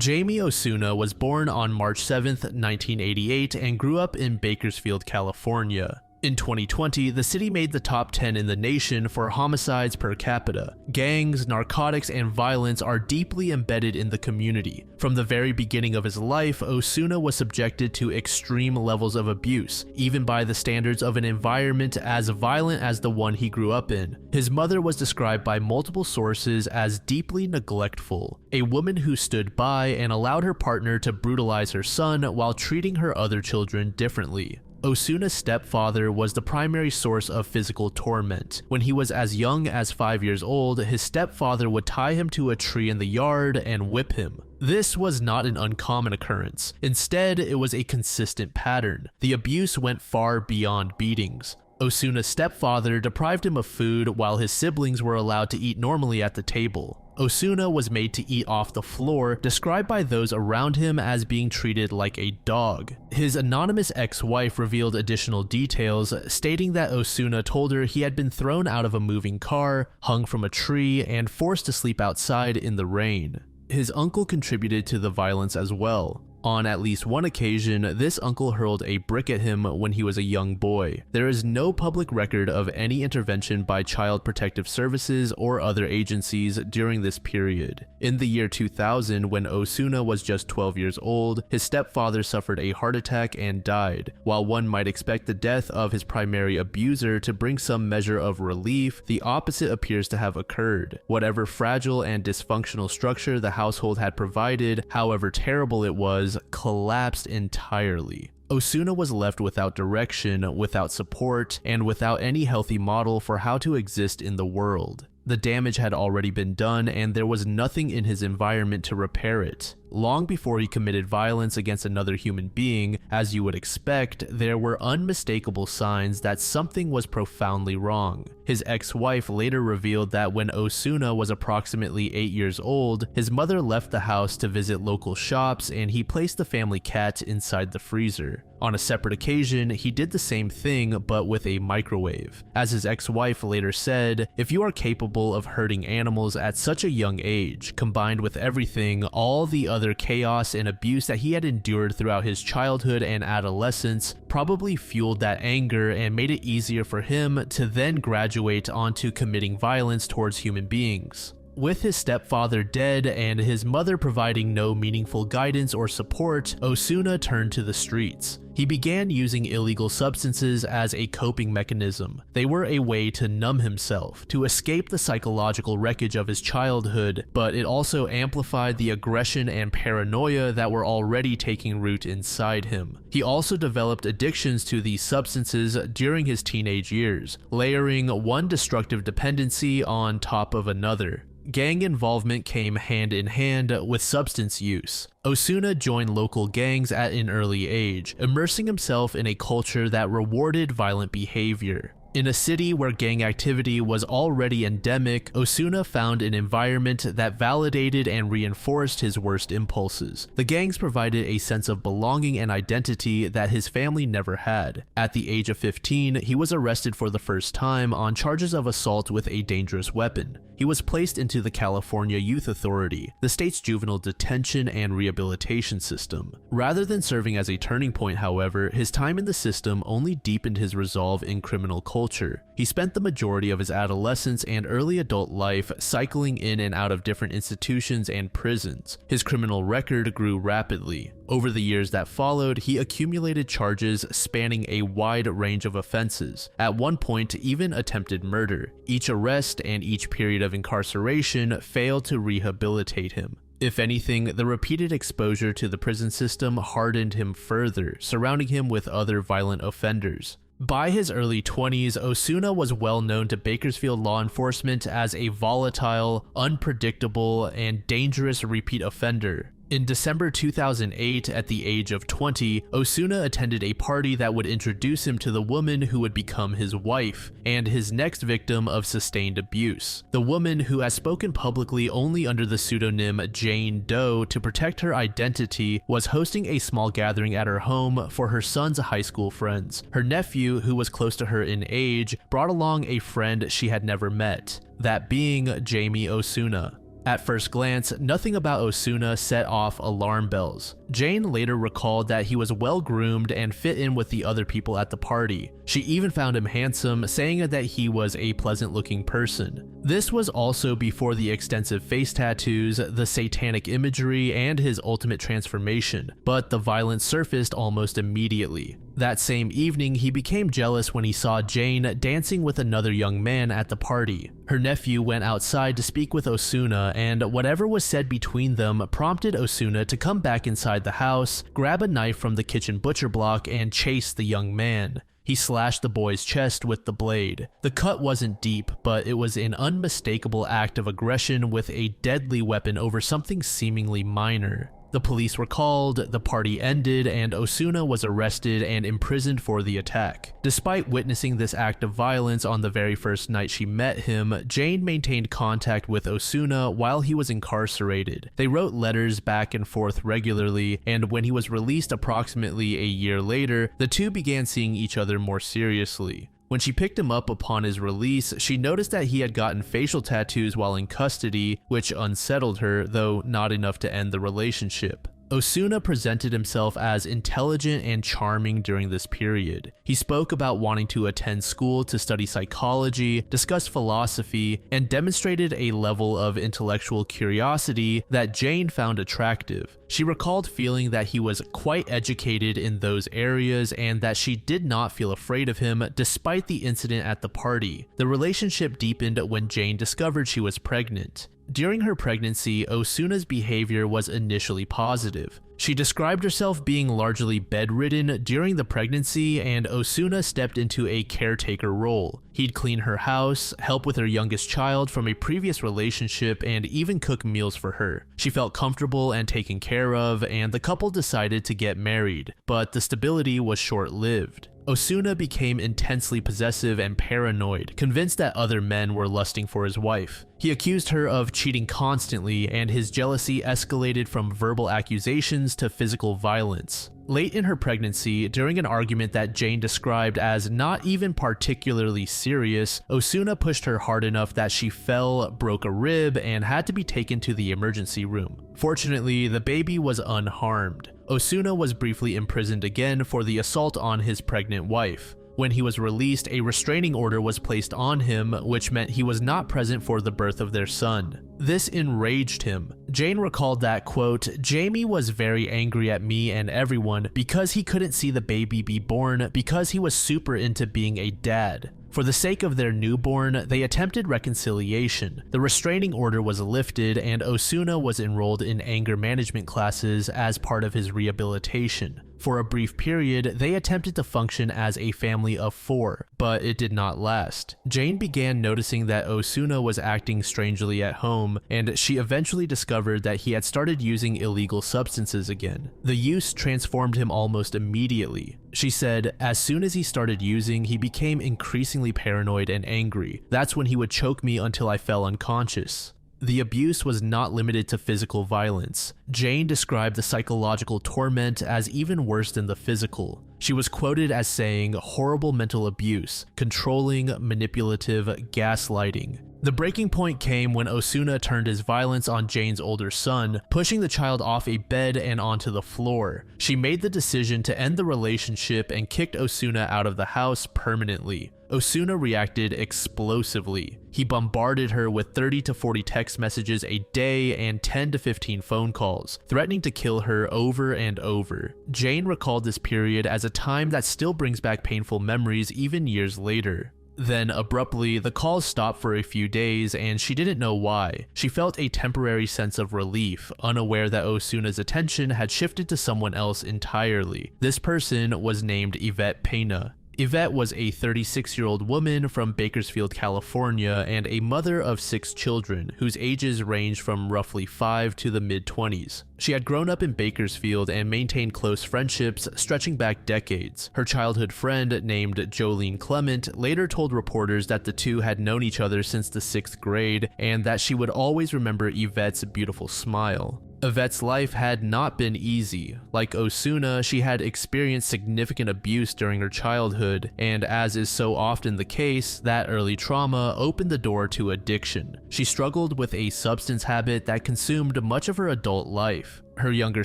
Jaime Osuna was born on March 7, 1988 and grew up in Bakersfield, California. In 2020, the city made the top 10 in the nation for homicides per capita. Gangs, narcotics, and violence are deeply embedded in the community. From the very beginning of his life, Osuna was subjected to extreme levels of abuse, even by the standards of an environment as violent as the one he grew up in. His mother was described by multiple sources as deeply neglectful, a woman who stood by and allowed her partner to brutalize her son while treating her other children differently. Osuna's stepfather was the primary source of physical torment. When he was as young as 5 years old, his stepfather would tie him to a tree in the yard and whip him. This was not an uncommon occurrence. Instead, it was a consistent pattern. The abuse went far beyond beatings. Osuna's stepfather deprived him of food while his siblings were allowed to eat normally at the table. Osuna was made to eat off the floor, described by those around him as being treated like a dog. His anonymous ex-wife revealed additional details, stating that Osuna told her he had been thrown out of a moving car, hung from a tree, and forced to sleep outside in the rain. His uncle contributed to the violence as well. On at least one occasion, this uncle hurled a brick at him when he was a young boy. There is no public record of any intervention by Child Protective Services or other agencies during this period. In the year 2000, when Osuna was just 12 years old, his stepfather suffered a heart attack and died. While one might expect the death of his primary abuser to bring some measure of relief, the opposite appears to have occurred. Whatever fragile and dysfunctional structure the household had provided, however terrible it was, collapsed entirely. Osuna was left without direction, without support, and without any healthy model for how to exist in the world. The damage had already been done, and there was nothing in his environment to repair it. Long before he committed violence against another human being, as you would expect, there were unmistakable signs that something was profoundly wrong. His ex-wife later revealed that when Osuna was approximately 8 years old, his mother left the house to visit local shops and he placed the family cat inside the freezer. On a separate occasion, he did the same thing but with a microwave. As his ex-wife later said, "If you are capable of hurting animals at such a young age, combined with everything, all the other chaos and abuse that he had endured throughout his childhood and adolescence probably fueled that anger and made it easier for him to then graduate onto committing violence towards human beings." With his stepfather dead and his mother providing no meaningful guidance or support, Osuna turned to the streets. He began using illegal substances as a coping mechanism. They were a way to numb himself, to escape the psychological wreckage of his childhood, but it also amplified the aggression and paranoia that were already taking root inside him. He also developed addictions to these substances during his teenage years, layering one destructive dependency on top of another. Gang involvement came hand in hand with substance use. Osuna joined local gangs at an early age, immersing himself in a culture that rewarded violent behavior. In a city where gang activity was already endemic, Osuna found an environment that validated and reinforced his worst impulses. The gangs provided a sense of belonging and identity that his family never had. At the age of 15, he was arrested for the first time on charges of assault with a dangerous weapon. He was placed into the California Youth Authority, the state's juvenile detention and rehabilitation system. Rather than serving as a turning point, however, his time in the system only deepened his resolve in criminal culture. He spent the majority of his adolescence and early adult life cycling in and out of different institutions and prisons. His criminal record grew rapidly. Over the years that followed, he accumulated charges spanning a wide range of offenses. At one point, even attempted murder. Each arrest and each period of incarceration failed to rehabilitate him. If anything, the repeated exposure to the prison system hardened him further, surrounding him with other violent offenders. By his early 20s, Osuna was well known to Bakersfield law enforcement as a volatile, unpredictable, and dangerous repeat offender. In December 2008, at the age of 20, Osuna attended a party that would introduce him to the woman who would become his wife, and his next victim of sustained abuse. The woman, who has spoken publicly only under the pseudonym Jane Doe to protect her identity, was hosting a small gathering at her home for her son's high school friends. Her nephew, who was close to her in age, brought along a friend she had never met, that being Jaime Osuna. At first glance, nothing about Osuna set off alarm bells. Jane later recalled that he was well groomed and fit in with the other people at the party. She even found him handsome, saying that he was a pleasant looking person. This was also before the extensive face tattoos, the satanic imagery, and his ultimate transformation, but the violence surfaced almost immediately. That same evening, he became jealous when he saw Jane dancing with another young man at the party. Her nephew went outside to speak with Osuna, and whatever was said between them prompted Osuna to come back inside the house, grab a knife from the kitchen butcher block, and chase the young man. He slashed the boy's chest with the blade. The cut wasn't deep, but it was an unmistakable act of aggression with a deadly weapon over something seemingly minor. The police were called, the party ended, and Osuna was arrested and imprisoned for the attack. Despite witnessing this act of violence on the very first night she met him, Jane maintained contact with Osuna while he was incarcerated. They wrote letters back and forth regularly, and when he was released approximately a year later, the two began seeing each other more seriously. When she picked him up upon his release, she noticed that he had gotten facial tattoos while in custody, which unsettled her, though not enough to end the relationship. Osuna presented himself as intelligent and charming during this period. He spoke about wanting to attend school to study psychology, discuss philosophy, and demonstrated a level of intellectual curiosity that Jane found attractive. She recalled feeling that he was quite educated in those areas and that she did not feel afraid of him despite the incident at the party. The relationship deepened when Jane discovered she was pregnant. During her pregnancy, Osuna's behavior was initially positive. She described herself being largely bedridden during the pregnancy, and Osuna stepped into a caretaker role. He'd clean her house, help with her youngest child from a previous relationship, and even cook meals for her. She felt comfortable and taken care of, and the couple decided to get married, but the stability was short-lived. Osuna became intensely possessive and paranoid, convinced that other men were lusting for his wife. He accused her of cheating constantly, and his jealousy escalated from verbal accusations to physical violence. Late in her pregnancy, during an argument that Jane described as not even particularly serious, Osuna pushed her hard enough that she fell, broke a rib, and had to be taken to the emergency room. Fortunately, the baby was unharmed. Osuna was briefly imprisoned again for the assault on his pregnant wife. When he was released, a restraining order was placed on him, which meant he was not present for the birth of their son. This enraged him. Jane recalled that, quote, "Jaime was very angry at me and everyone because he couldn't see the baby be born because he was super into being a dad. For the sake of their newborn, they attempted reconciliation. The restraining order was lifted, and Osuna was enrolled in anger management classes as part of his rehabilitation. For a brief period, they attempted to function as a family of 4, but it did not last. Jane began noticing that Osuna was acting strangely at home, and she eventually discovered that he had started using illegal substances again. The use transformed him almost immediately. She said, as soon as he started using, he became increasingly paranoid and angry. That's when he would choke me until I fell unconscious. The abuse was not limited to physical violence. Jane described the psychological torment as even worse than the physical. She was quoted as saying, "horrible mental abuse, controlling, manipulative, gaslighting." The breaking point came when Osuna turned his violence on Jane's older son, pushing the child off a bed and onto the floor. She made the decision to end the relationship and kicked Osuna out of the house permanently. Osuna reacted explosively. He bombarded her with 30 to 40 text messages a day and 10 to 15 phone calls, threatening to kill her over and over. Jane recalled this period as a time that still brings back painful memories even years later. Then, abruptly, the calls stopped for a few days, and she didn't know why. She felt a temporary sense of relief, unaware that Osuna's attention had shifted to someone else entirely. This person was named Yvette Pena. Yvette was a 36-year-old woman from Bakersfield, California, and a mother of 6 children, whose ages ranged from roughly 5 to the mid-20s. She had grown up in Bakersfield and maintained close friendships stretching back decades. Her childhood friend, named Jolene Clement, later told reporters that the two had known each other since the 6th grade, and that she would always remember Yvette's beautiful smile. Yvette's life had not been easy. Like Osuna, she had experienced significant abuse during her childhood, and as is so often the case, that early trauma opened the door to addiction. She struggled with a substance habit that consumed much of her adult life. Her younger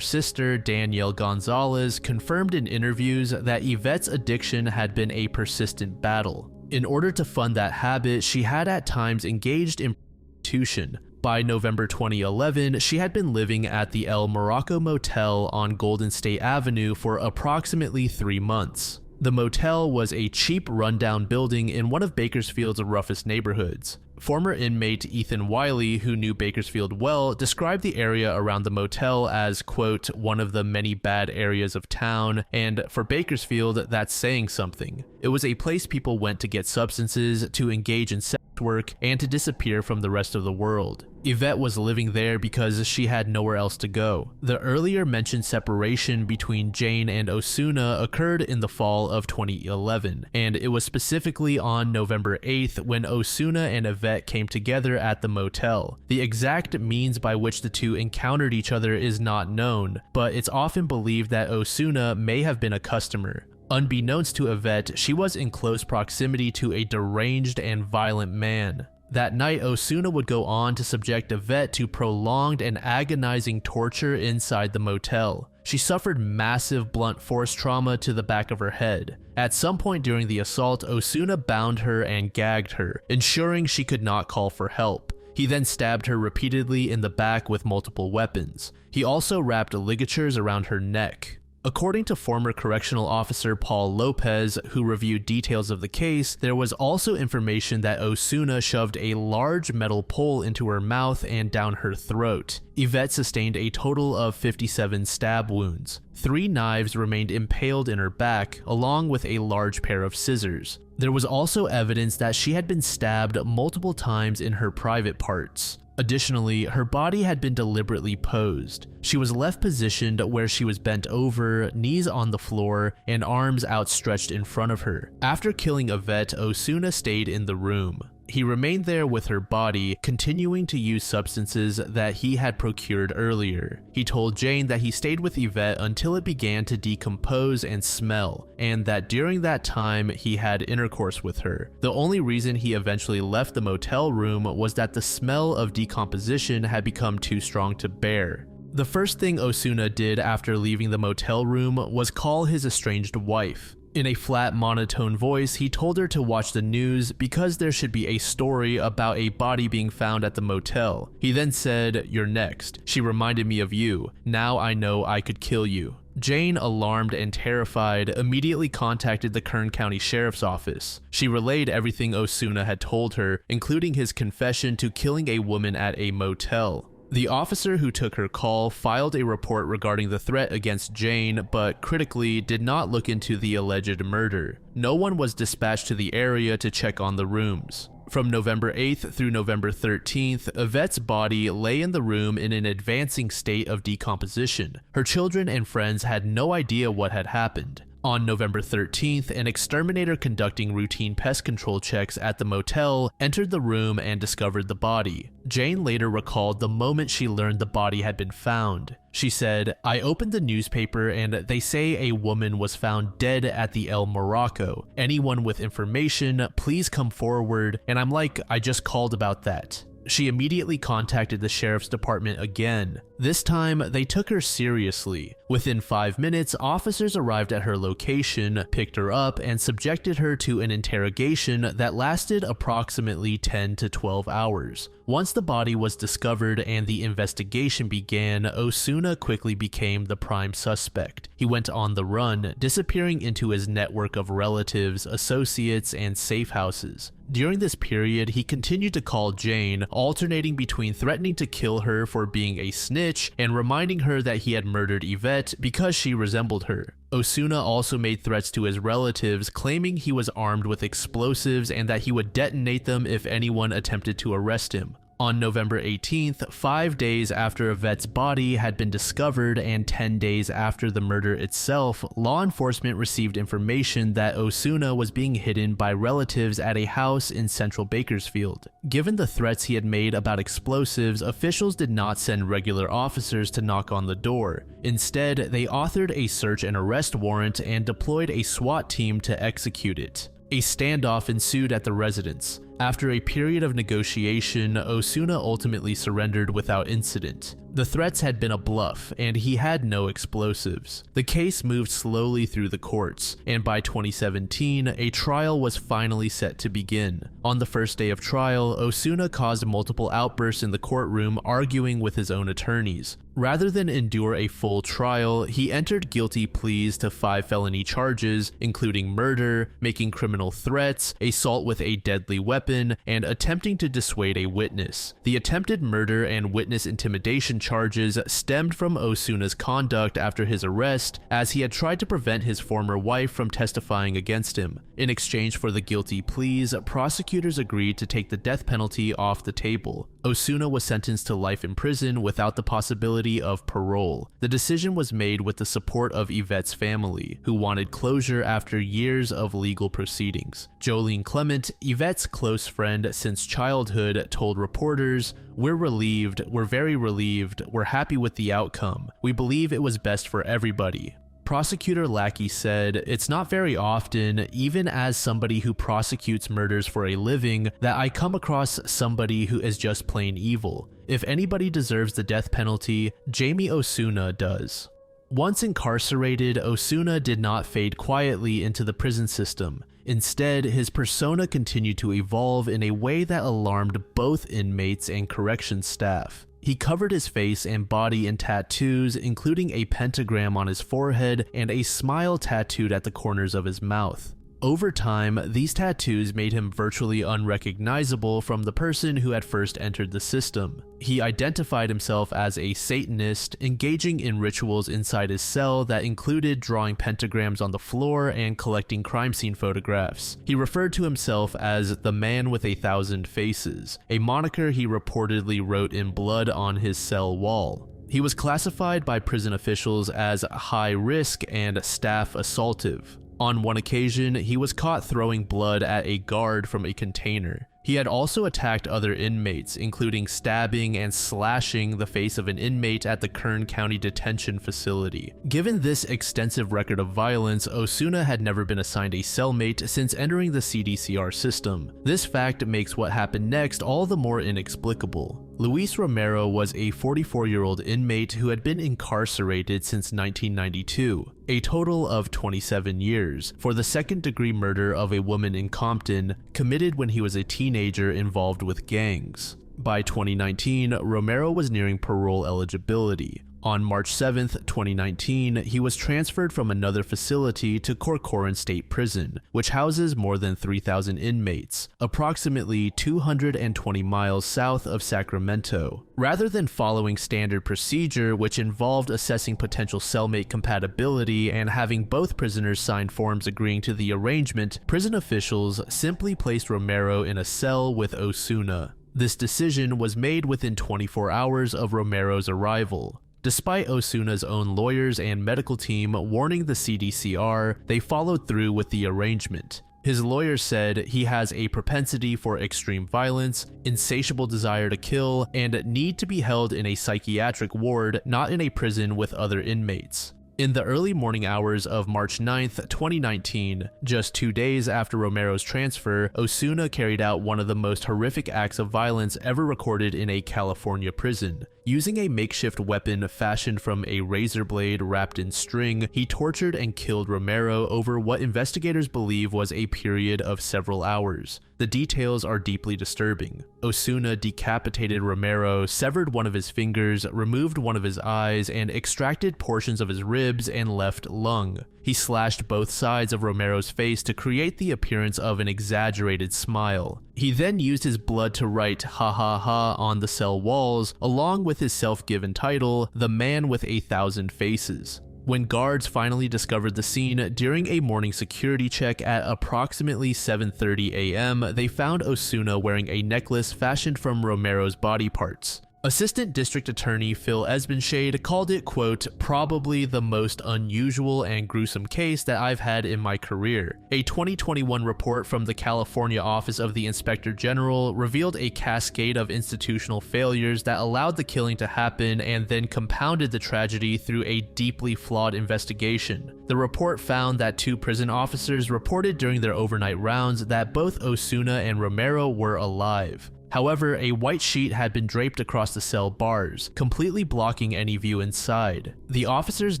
sister, Danielle Gonzalez, confirmed in interviews that Yvette's addiction had been a persistent battle. In order to fund that habit, she had at times engaged in prostitution. By November 2011, she had been living at the El Morocco Motel on Golden State Avenue for approximately 3 months. The motel was a cheap, rundown building in one of Bakersfield's roughest neighborhoods. Former inmate Ethan Wiley, who knew Bakersfield well, described the area around the motel as, quote, one of the many bad areas of town, and for Bakersfield, that's saying something. It was a place people went to get substances, to engage in sex work, and to disappear from the rest of the world. Yvette was living there because she had nowhere else to go. The earlier mentioned separation between Jane and Osuna occurred in the fall of 2011, and it was specifically on November 8th when Osuna and Yvette came together at the motel. The exact means by which the two encountered each other is not known, but it's often believed that Osuna may have been a customer. Unbeknownst to Yvette, she was in close proximity to a deranged and violent man. That night, Osuna would go on to subject Yvette to prolonged and agonizing torture inside the motel. She suffered massive blunt force trauma to the back of her head. At some point during the assault, Osuna bound her and gagged her, ensuring she could not call for help. He then stabbed her repeatedly in the back with multiple weapons. He also wrapped ligatures around her neck. According to former correctional officer Paul Lopez, who reviewed details of the case, there was also information that Osuna shoved a large metal pole into her mouth and down her throat. Yvette sustained a total of 57 stab wounds. 3 knives remained impaled in her back, along with a large pair of scissors. There was also evidence that she had been stabbed multiple times in her private parts. Additionally, her body had been deliberately posed. She was left positioned where she was bent over, knees on the floor, and arms outstretched in front of her. After killing Yvette, Osuna stayed in the room. He remained there with her body, continuing to use substances that he had procured earlier. He told Jane that he stayed with Yvette until it began to decompose and smell, and that during that time he had intercourse with her. The only reason he eventually left the motel room was that the smell of decomposition had become too strong to bear. The first thing Osuna did after leaving the motel room was call his estranged wife. In a flat, monotone voice, he told her to watch the news because there should be a story about a body being found at the motel. He then said, "You're next. She reminded me of you. Now I know I could kill you." Jane, alarmed and terrified, immediately contacted the Kern County Sheriff's Office. She relayed everything Osuna had told her, including his confession to killing a woman at a motel. The officer who took her call filed a report regarding the threat against Jane, but critically did not look into the alleged murder. No one was dispatched to the area to check on the rooms. From November 8th through November 13th, Yvette's body lay in the room in an advancing state of decomposition. Her children and friends had no idea what had happened. On November 13th, an exterminator conducting routine pest control checks at the motel entered the room and discovered the body. Jane later recalled the moment she learned the body had been found. She said, "I opened the newspaper and they say a woman was found dead at the El Morocco. Anyone with information, please come forward." And I'm like, I just called about that. She immediately contacted the sheriff's department again. This time, they took her seriously. Within 5 minutes, officers arrived at her location, picked her up, and subjected her to an interrogation that lasted approximately 10 to 12 hours. Once the body was discovered and the investigation began, Osuna quickly became the prime suspect. He went on the run, disappearing into his network of relatives, associates, and safe houses. During this period, he continued to call Jane, alternating between threatening to kill her for being a snitch and reminding her that he had murdered Yvette because she resembled her. Osuna also made threats to his relatives, claiming he was armed with explosives and that he would detonate them if anyone attempted to arrest him. On November 18th, 5 days after Yvette's body had been discovered and 10 days after the murder itself, law enforcement received information that Osuna was being hidden by relatives at a house in central Bakersfield. Given the threats he had made about explosives, officials did not send regular officers to knock on the door. Instead, they authored a search and arrest warrant and deployed a SWAT team to execute it. A standoff ensued at the residence. After a period of negotiation, Osuna ultimately surrendered without incident. The threats had been a bluff, and he had no explosives. The case moved slowly through the courts, and by 2017, a trial was finally set to begin. On the first day of trial, Osuna caused multiple outbursts in the courtroom, arguing with his own attorneys. Rather than endure a full trial, he entered guilty pleas to 5 felony charges, including murder, making criminal threats, assault with a deadly weapon, and attempting to dissuade a witness. The attempted murder and witness intimidation charges stemmed from Osuna's conduct after his arrest, as he had tried to prevent his former wife from testifying against him. In exchange for the guilty pleas, prosecutors agreed to take the death penalty off the table. Osuna was sentenced to life in prison without the possibility of parole. The decision was made with the support of Yvette's family, who wanted closure after years of legal proceedings. Jolene Clement, Yvette's close friend since childhood, told reporters, "We're relieved, we're very relieved, we're happy with the outcome. We believe it was best for everybody." Prosecutor Lackey said, "It's not very often, even as somebody who prosecutes murders for a living, that I come across somebody who is just plain evil. If anybody deserves the death penalty, Jaime Osuna does." Once incarcerated, Osuna did not fade quietly into the prison system. Instead, his persona continued to evolve in a way that alarmed both inmates and corrections staff. He covered his face and body in tattoos, including a pentagram on his forehead and a smile tattooed at the corners of his mouth. Over time, these tattoos made him virtually unrecognizable from the person who had first entered the system. He identified himself as a Satanist, engaging in rituals inside his cell that included drawing pentagrams on the floor and collecting crime scene photographs. He referred to himself as the Man with 1,000 Faces, a moniker he reportedly wrote in blood on his cell wall. He was classified by prison officials as high risk and staff assaultive. On one occasion, he was caught throwing blood at a guard from a container. He had also attacked other inmates, including stabbing and slashing the face of an inmate at the Kern County Detention Facility. Given this extensive record of violence, Osuna had never been assigned a cellmate since entering the CDCR system. This fact makes what happened next all the more inexplicable. Luis Romero was a 44-year-old inmate who had been incarcerated since 1992, a total of 27 years, for the second-degree murder of a woman in Compton, committed when he was a teenager involved with gangs. By 2019, Romero was nearing parole eligibility. On March 7, 2019, he was transferred from another facility to Corcoran State Prison, which houses more than 3,000 inmates, approximately 220 miles south of Sacramento. Rather than following standard procedure, which involved assessing potential cellmate compatibility and having both prisoners sign forms agreeing to the arrangement, prison officials simply placed Romero in a cell with Osuna. This decision was made within 24 hours of Romero's arrival. Despite Osuna's own lawyers and medical team warning the CDCR, they followed through with the arrangement. His lawyers said he has a propensity for extreme violence, insatiable desire to kill, and need to be held in a psychiatric ward, not in a prison with other inmates. In the early morning hours of March 9, 2019, just 2 days after Romero's transfer, Osuna carried out one of the most horrific acts of violence ever recorded in a California prison. Using a makeshift weapon fashioned from a razor blade wrapped in string, he tortured and killed Romero over what investigators believe was a period of several hours. The details are deeply disturbing. Osuna decapitated Romero, severed one of his fingers, removed one of his eyes, and extracted portions of his ribs and left lung. He slashed both sides of Romero's face to create the appearance of an exaggerated smile. He then used his blood to write "ha ha ha" on the cell walls, along with his self-given title, "The Man with 1,000 Faces." When guards finally discovered the scene during a morning security check at approximately 7:30 a.m., they found Osuna wearing a necklace fashioned from Romero's body parts. Assistant District Attorney Phil Esbenshade called it, quote, "probably the most unusual and gruesome case that I've had in my career." A 2021 report from the California Office of the Inspector General revealed a cascade of institutional failures that allowed the killing to happen and then compounded the tragedy through a deeply flawed investigation. The report found that 2 prison officers reported during their overnight rounds that both Osuna and Romero were alive. However, a white sheet had been draped across the cell bars, completely blocking any view inside. The officers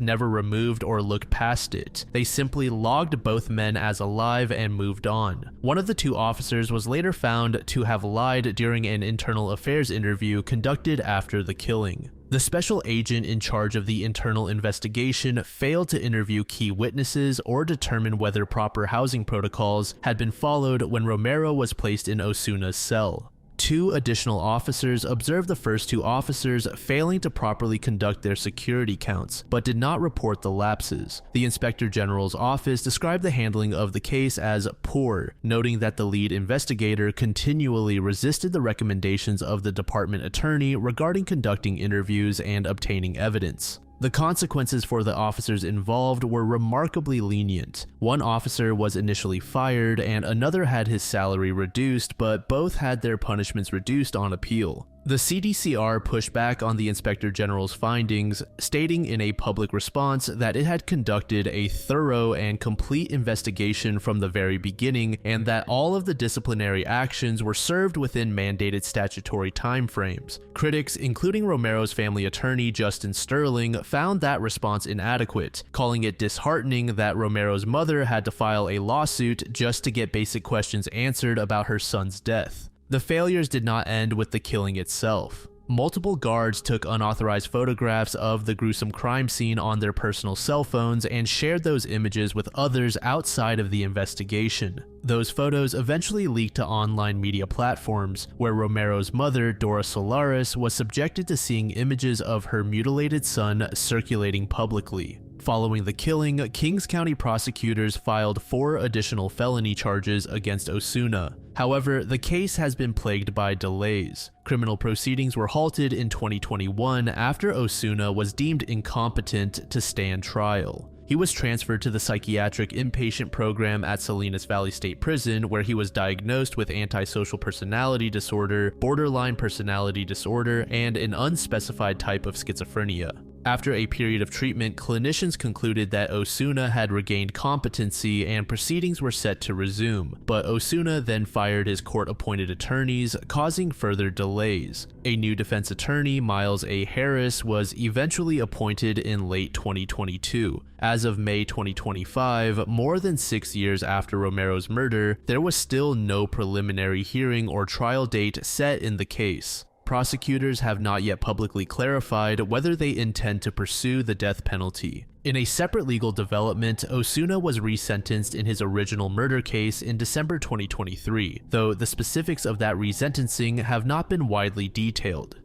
never removed or looked past it. They simply logged both men as alive and moved on. One of the 2 officers was later found to have lied during an internal affairs interview conducted after the killing. The special agent in charge of the internal investigation failed to interview key witnesses or determine whether proper housing protocols had been followed when Romero was placed in Osuna's cell. 2 additional officers observed the first 2 officers failing to properly conduct their security counts, but did not report the lapses. The Inspector General's office described the handling of the case as poor, noting that the lead investigator continually resisted the recommendations of the department attorney regarding conducting interviews and obtaining evidence. The consequences for the officers involved were remarkably lenient. One officer was initially fired and another had his salary reduced, but both had their punishments reduced on appeal. The CDCR pushed back on the Inspector General's findings, stating in a public response that it had conducted a thorough and complete investigation from the very beginning and that all of the disciplinary actions were served within mandated statutory timeframes. Critics, including Romero's family attorney Justin Sterling, found that response inadequate, calling it disheartening that Romero's mother had to file a lawsuit just to get basic questions answered about her son's death. The failures did not end with the killing itself. Multiple guards took unauthorized photographs of the gruesome crime scene on their personal cell phones and shared those images with others outside of the investigation. Those photos eventually leaked to online media platforms, where Romero's mother, Dora Solaris, was subjected to seeing images of her mutilated son circulating publicly. Following the killing, Kings County prosecutors filed 4 additional felony charges against Osuna. However, the case has been plagued by delays. Criminal proceedings were halted in 2021 after Osuna was deemed incompetent to stand trial. He was transferred to the psychiatric inpatient program at Salinas Valley State Prison, where he was diagnosed with antisocial personality disorder, borderline personality disorder, and an unspecified type of schizophrenia. After a period of treatment, clinicians concluded that Osuna had regained competency and proceedings were set to resume, but Osuna then fired his court-appointed attorneys, causing further delays. A new defense attorney, Miles A. Harris, was eventually appointed in late 2022. As of May 2025, more than 6 years after Romero's murder, there was still no preliminary hearing or trial date set in the case. Prosecutors have not yet publicly clarified whether they intend to pursue the death penalty. In a separate legal development, Osuna was resentenced in his original murder case in December 2023, though the specifics of that resentencing have not been widely detailed.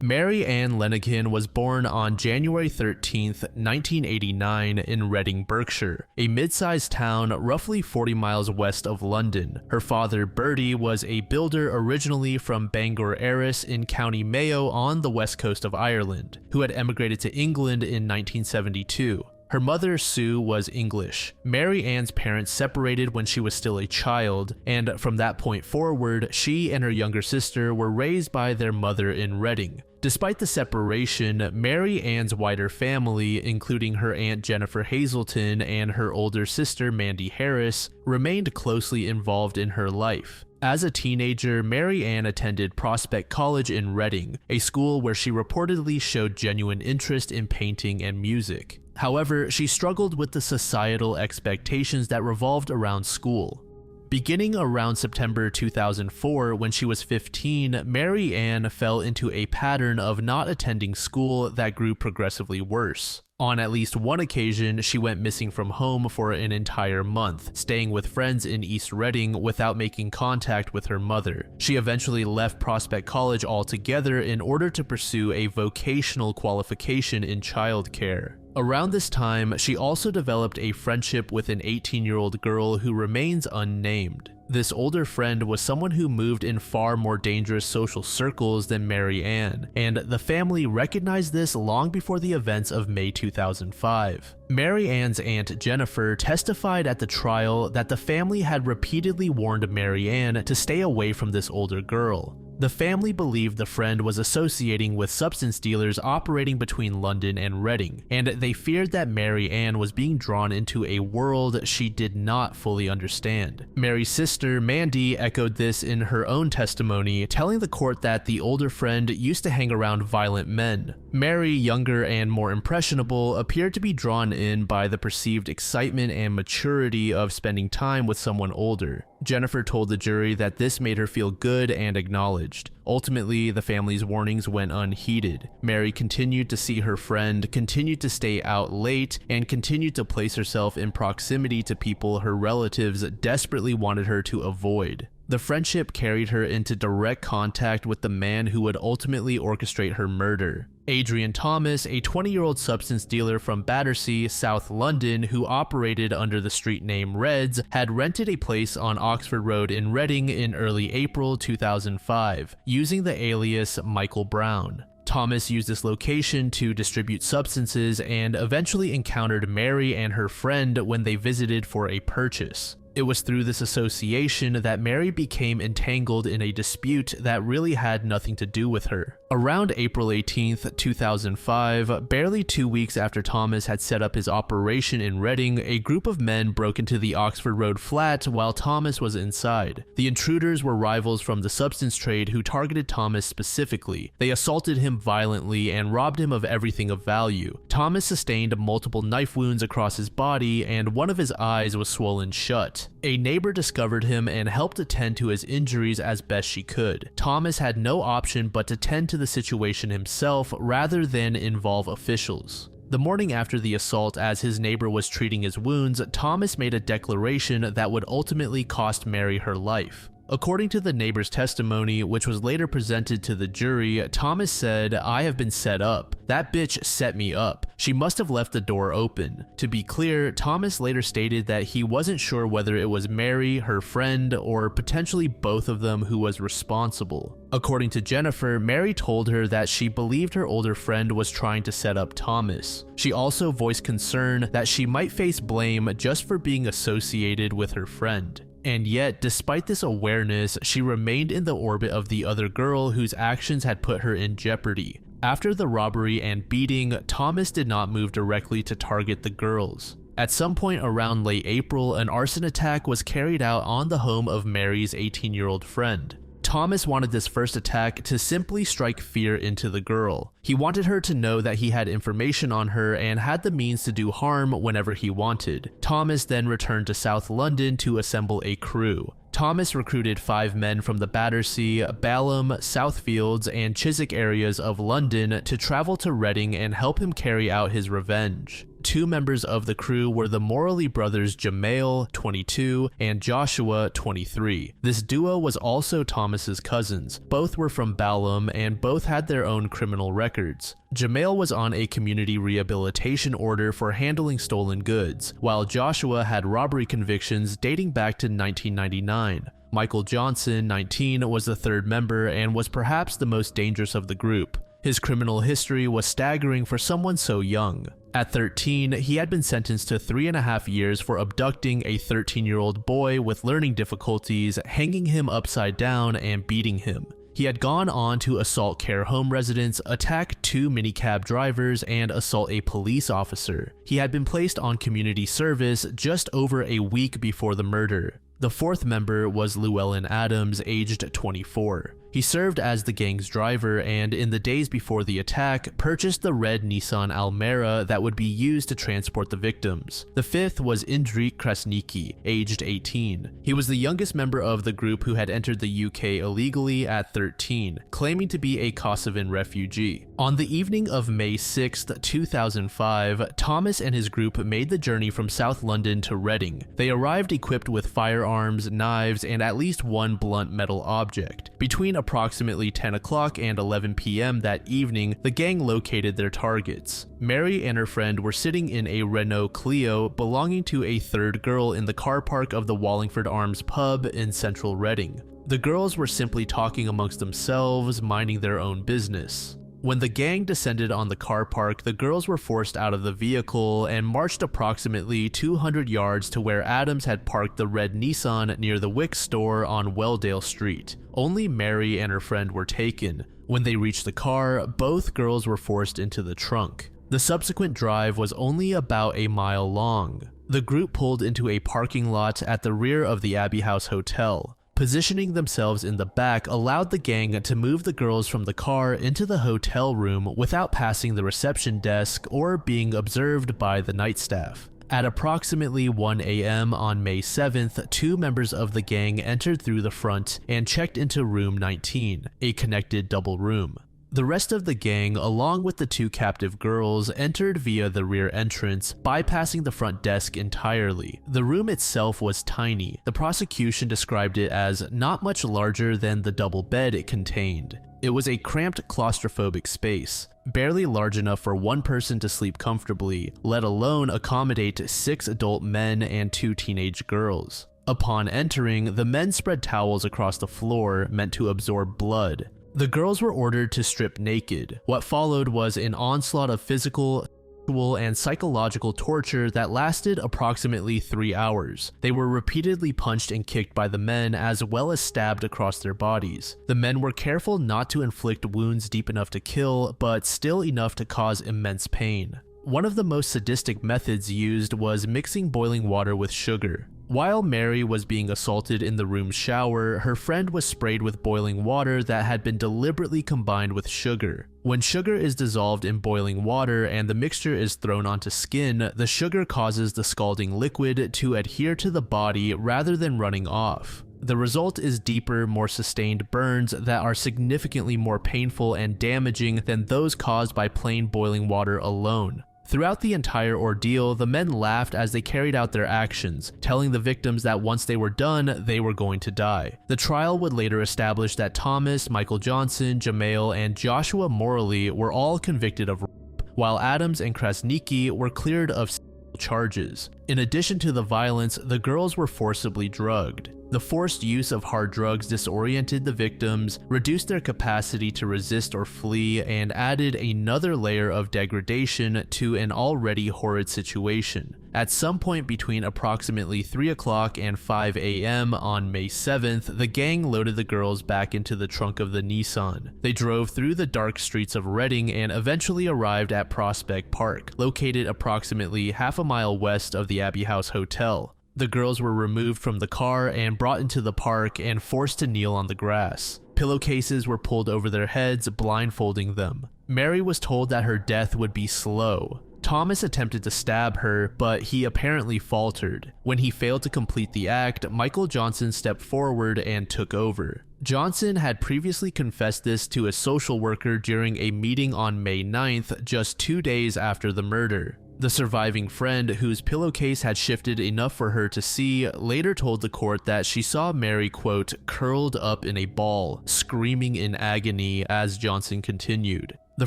Mary Ann Leneghan was born on January 13, 1989 in Reading, Berkshire, a mid-sized town roughly 40 miles west of London. Her father, Bertie, was a builder originally from Bangor Erris in County Mayo on the west coast of Ireland, who had emigrated to England in 1972. Her mother, Sue, was English. Mary Ann's parents separated when she was still a child, and from that point forward, she and her younger sister were raised by their mother in Reading. Despite the separation, Mary Ann's wider family, including her aunt Jennifer Hazelton and her older sister Mandy Harris, remained closely involved in her life. As a teenager, Mary Ann attended Prospect College in Reading, a school where she reportedly showed genuine interest in painting and music. However, she struggled with the societal expectations that revolved around school. Beginning around September 2004, when she was 15, Mary Ann fell into a pattern of not attending school that grew progressively worse. On at least one occasion, she went missing from home for an entire month, staying with friends in East Reading without making contact with her mother. She eventually left Prospect College altogether in order to pursue a vocational qualification in childcare. Around this time, she also developed a friendship with an 18-year-old girl who remains unnamed. This older friend was someone who moved in far more dangerous social circles than Mary Ann, and the family recognized this long before the events of May 2005. Mary Ann's aunt Jennifer testified at the trial that the family had repeatedly warned Mary Ann to stay away from this older girl. The family believed the friend was associating with substance dealers operating between London and Reading, and they feared that Mary Ann was being drawn into a world she did not fully understand. Mary's sister, Mandy, echoed this in her own testimony, telling the court that the older friend used to hang around violent men. Mary, younger and more impressionable, appeared to be drawn in by the perceived excitement and maturity of spending time with someone older. Jennifer told the jury that this made her feel good and acknowledged. Ultimately, the family's warnings went unheeded. Mary continued to see her friend, continued to stay out late, and continued to place herself in proximity to people her relatives desperately wanted her to avoid. The friendship carried her into direct contact with the man who would ultimately orchestrate her murder. Adrian Thomas, a 20-year-old substance dealer from Battersea, South London, who operated under the street name Reds, had rented a place on Oxford Road in Reading in early April 2005, using the alias Michael Brown. Thomas used this location to distribute substances and eventually encountered Mary and her friend when they visited for a purchase. It was through this association that Mary became entangled in a dispute that really had nothing to do with her. Around April 18, 2005, barely 2 weeks after Thomas had set up his operation in Reading, a group of men broke into the Oxford Road flat while Thomas was inside. The intruders were rivals from the substance trade who targeted Thomas specifically. They assaulted him violently and robbed him of everything of value. Thomas sustained multiple knife wounds across his body, and one of his eyes was swollen shut. A neighbor discovered him and helped attend to his injuries as best she could. Thomas had no option but to tend to the situation himself rather than involve officials. The morning after the assault, as his neighbor was treating his wounds, Thomas made a declaration that would ultimately cost Mary her life. According to the neighbor's testimony, which was later presented to the jury, Thomas said, "I have been set up. That bitch set me up. She must have left the door open." To be clear, Thomas later stated that he wasn't sure whether it was Mary, her friend, or potentially both of them who was responsible. According to Jennifer, Mary told her that she believed her older friend was trying to set up Thomas. She also voiced concern that she might face blame just for being associated with her friend. And yet, despite this awareness, she remained in the orbit of the other girl whose actions had put her in jeopardy. After the robbery and beating, Thomas did not move directly to target the girls. At some point around late April, an arson attack was carried out on the home of Mary's 18-year-old friend. Thomas wanted this first attack to simply strike fear into the girl. He wanted her to know that he had information on her and had the means to do harm whenever he wanted. Thomas then returned to South London to assemble a crew. Thomas recruited 5 men from the Battersea, Balham, Southfields, and Chiswick areas of London to travel to Reading and help him carry out his revenge. 2 members of the crew were the Morley brothers Jaime, 22, and Joshua, 23. This duo was also Thomas's cousins. Both were from Balham and both had their own criminal records. Jaime was on a community rehabilitation order for handling stolen goods, while Joshua had robbery convictions dating back to 1999. Michael Johnson, 19, was the 3rd member and was perhaps the most dangerous of the group. His criminal history was staggering for someone so young. At 13, he had been sentenced to 3.5 years for abducting a 13-year-old boy with learning difficulties, hanging him upside down, and beating him. He had gone on to assault care home residents, attack 2 minicab drivers, and assault a police officer. He had been placed on community service just over a week before the murder. The 4th member was Llewellyn Adams, aged 24. He served as the gang's driver and, in the days before the attack, purchased the red Nissan Almera that would be used to transport the victims. The fifth was Indrik Krasniqi, aged 18. He was the youngest member of the group who had entered the UK illegally at 13, claiming to be a Kosovan refugee. On the evening of May 6, 2005, Thomas and his group made the journey from South London to Reading. They arrived equipped with firearms, knives, and at least one blunt metal object. Between approximately 10 o'clock and 11 p.m. that evening, the gang located their targets. Mary and her friend were sitting in a Renault Clio belonging to a third girl in the car park of the Wallingford Arms pub in central Reading. The girls were simply talking amongst themselves, minding their own business. When the gang descended on the car park, the girls were forced out of the vehicle and marched approximately 200 yards to where Adams had parked the red Nissan near the Wickes store on Welldale Street. Only Mary and her friend were taken. When they reached the car, both girls were forced into the trunk. The subsequent drive was only about a mile long. The group pulled into a parking lot at the rear of the Abbey House Hotel. Positioning themselves in the back allowed the gang to move the girls from the car into the hotel room without passing the reception desk or being observed by the night staff. At approximately 1 a.m. on May 7th, two members of the gang entered through the front and checked into room 19, a connected double room. The rest of the gang, along with the two captive girls, entered via the rear entrance, bypassing the front desk entirely. The room itself was tiny. The prosecution described it as not much larger than the double bed it contained. It was a cramped, claustrophobic space, barely large enough for one person to sleep comfortably, let alone accommodate 6 adult men and 2 teenage girls. Upon entering, the men spread towels across the floor, meant to absorb blood. The girls were ordered to strip naked. What followed was an onslaught of physical, sexual, and psychological torture that lasted approximately 3 hours. They were repeatedly punched and kicked by the men as well as stabbed across their bodies. The men were careful not to inflict wounds deep enough to kill, but still enough to cause immense pain. One of the most sadistic methods used was mixing boiling water with sugar. While Mary was being assaulted in the room's shower, her friend was sprayed with boiling water that had been deliberately combined with sugar. When sugar is dissolved in boiling water and the mixture is thrown onto skin, the sugar causes the scalding liquid to adhere to the body rather than running off. The result is deeper, more sustained burns that are significantly more painful and damaging than those caused by plain boiling water alone. Throughout the entire ordeal, the men laughed as they carried out their actions, telling the victims that once they were done, they were going to die. The trial would later establish that Thomas, Michael Johnson, Jaime, and Joshua Morley were all convicted of rape, while Adams and Krasniqi were cleared of charges. In addition to the violence, the girls were forcibly drugged. The forced use of hard drugs disoriented the victims, reduced their capacity to resist or flee, and added another layer of degradation to an already horrid situation. At some point between approximately 3 o'clock and 5 a.m. on May 7th, the gang loaded the girls back into the trunk of the Nissan. They drove through the dark streets of Reading and eventually arrived at Prospect Park, located approximately half a mile west of the Abbey House Hotel. The girls were removed from the car and brought into the park and forced to kneel on the grass. Pillowcases were pulled over their heads, blindfolding them. Mary was told that her death would be slow. Thomas attempted to stab her, but he apparently faltered. When he failed to complete the act, Michael Johnson stepped forward and took over. Johnson had previously confessed this to a social worker during a meeting on May 9th, just 2 days after the murder. The surviving friend, whose pillowcase had shifted enough for her to see, later told the court that she saw Mary, quote, curled up in a ball, screaming in agony as Johnson continued. The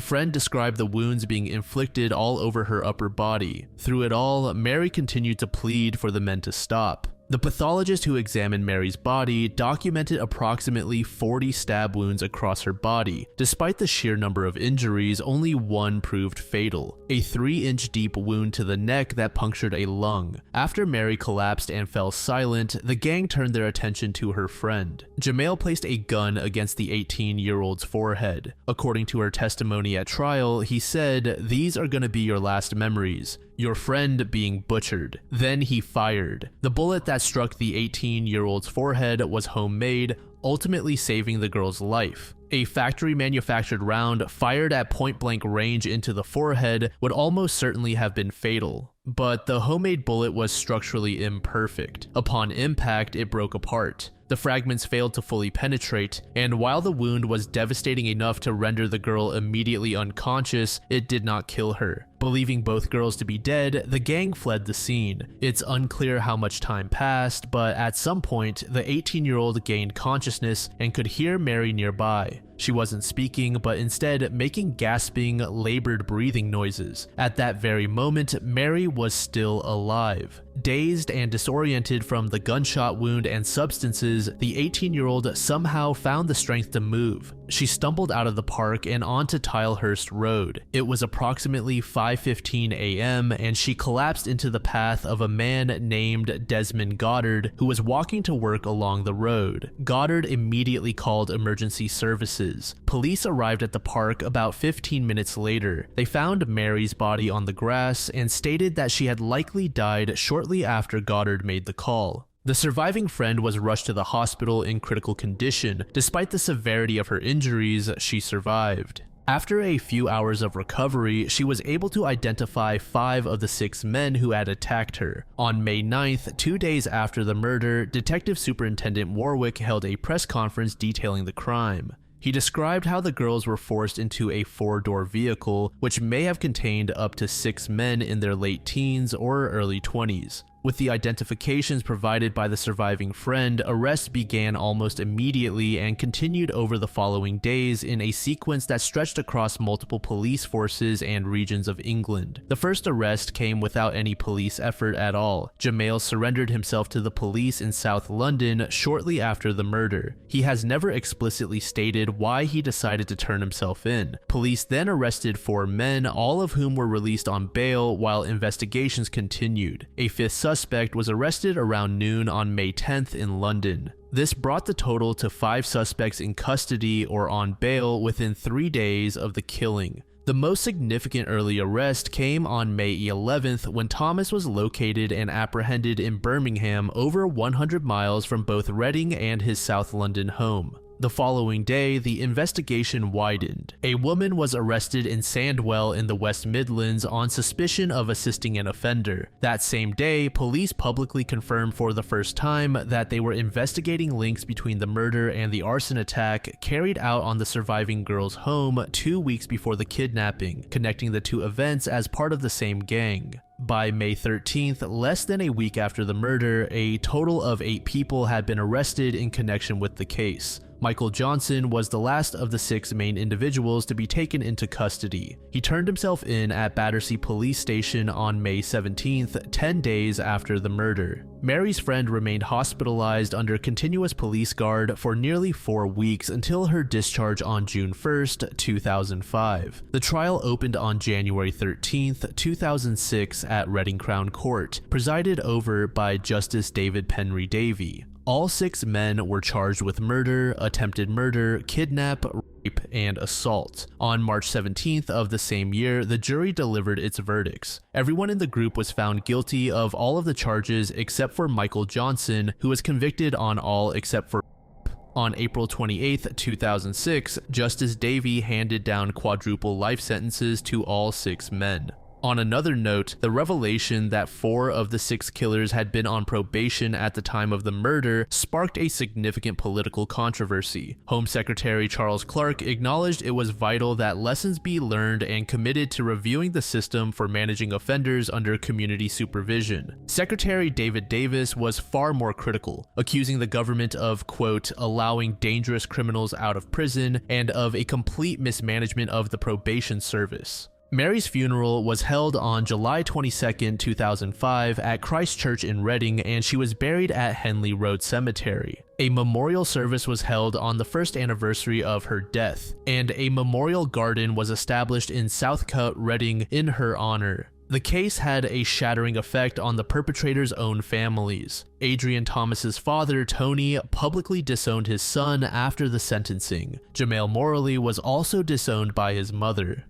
friend described the wounds being inflicted all over her upper body. Through it all, Mary continued to plead for the men to stop. The pathologist who examined Mary's body documented approximately 40 stab wounds across her body. Despite the sheer number of injuries, only one proved fatal, a 3-inch deep wound to the neck that punctured a lung. After Mary collapsed and fell silent, the gang turned their attention to her friend. Jaime placed a gun against the 18-year-old's forehead. According to her testimony at trial, he said, "These are gonna be your last memories. Your friend being butchered." Then he fired. The bullet that struck the 18-year-old's forehead was homemade, ultimately saving the girl's life. A factory-manufactured round fired at point-blank range into the forehead would almost certainly have been fatal, but the homemade bullet was structurally imperfect. Upon impact, it broke apart. The fragments failed to fully penetrate, and while the wound was devastating enough to render the girl immediately unconscious, it did not kill her. Believing both girls to be dead, the gang fled the scene. It's unclear how much time passed, but at some point, the 18-year-old gained consciousness and could hear Mary nearby. She wasn't speaking, but instead making gasping, labored breathing noises. At that very moment, Mary was still alive. Dazed and disoriented from the gunshot wound and substances, the 18-year-old somehow found the strength to move. She stumbled out of the park and onto Tilehurst Road. It was approximately 5:15 a.m. and she collapsed into the path of a man named Desmond Goddard, who was walking to work along the road. Goddard immediately called emergency services. Police arrived at the park about 15 minutes later. They found Mary's body on the grass and stated that she had likely died shortly after Goddard made the call. The surviving friend was rushed to the hospital in critical condition. Despite the severity of her injuries, she survived. After a few hours of recovery, she was able to identify 5 of the 6 men who had attacked her. On May 9th, 2 days after the murder, Detective Superintendent Warwick held a press conference detailing the crime. He described how the girls were forced into a 4-door vehicle, which may have contained up to 6 men in their late teens or early 20s. With the identifications provided by the surviving friend, arrests began almost immediately and continued over the following days in a sequence that stretched across multiple police forces and regions of England. The first arrest came without any police effort at all. Jaime surrendered himself to the police in South London shortly after the murder. He has never explicitly stated why he decided to turn himself in. Police then arrested 4 men, all of whom were released on bail while investigations continued. A 5th suspect was arrested around noon on May 10th in London. This brought the total to 5 suspects in custody or on bail within 3 days of the killing. The most significant early arrest came on May 11th when Thomas was located and apprehended in Birmingham, over 100 miles from both Reading and his South London home. The following day, the investigation widened. A woman was arrested in Sandwell in the West Midlands on suspicion of assisting an offender. That same day, police publicly confirmed for the first time that they were investigating links between the murder and the arson attack carried out on the surviving girl's home 2 weeks before the kidnapping, connecting the 2 events as part of the same gang. By May 13th, less than a week after the murder, a total of 8 people had been arrested in connection with the case. Michael Johnson was the last of the 6 main individuals to be taken into custody. He turned himself in at Battersea Police Station on May 17th, 10 days after the murder. Mary's friend remained hospitalized under continuous police guard for nearly 4 weeks until her discharge on June 1st, 2005. The trial opened on January 13th, 2006 at Reading Crown Court, presided over by Justice David Penry Davey. All 6 men were charged with murder, attempted murder, kidnap, rape, and assault. On March 17th of the same year, the jury delivered its verdicts. Everyone in the group was found guilty of all of the charges except for Michael Johnson, who was convicted on all except for rape. On April 28th, 2006, Justice Davey handed down quadruple life sentences to all 6 men. On another note, the revelation that 4 of the 6 killers had been on probation at the time of the murder sparked a significant political controversy. Home Secretary Charles Clarke acknowledged it was vital that lessons be learned and committed to reviewing the system for managing offenders under community supervision. Secretary David Davis was far more critical, accusing the government of, quote, allowing dangerous criminals out of prison and of a complete mismanagement of the probation service. Mary's funeral was held on July 22, 2005 at Christ Church in Reading, and she was buried at Henley Road Cemetery. A memorial service was held on the 1st anniversary of her death, and a memorial garden was established in Southcote, Reading, in her honor. The case had a shattering effect on the perpetrators' own families. Adrian Thomas's father, Tony, publicly disowned his son after the sentencing. Jamal Morley was also disowned by his mother.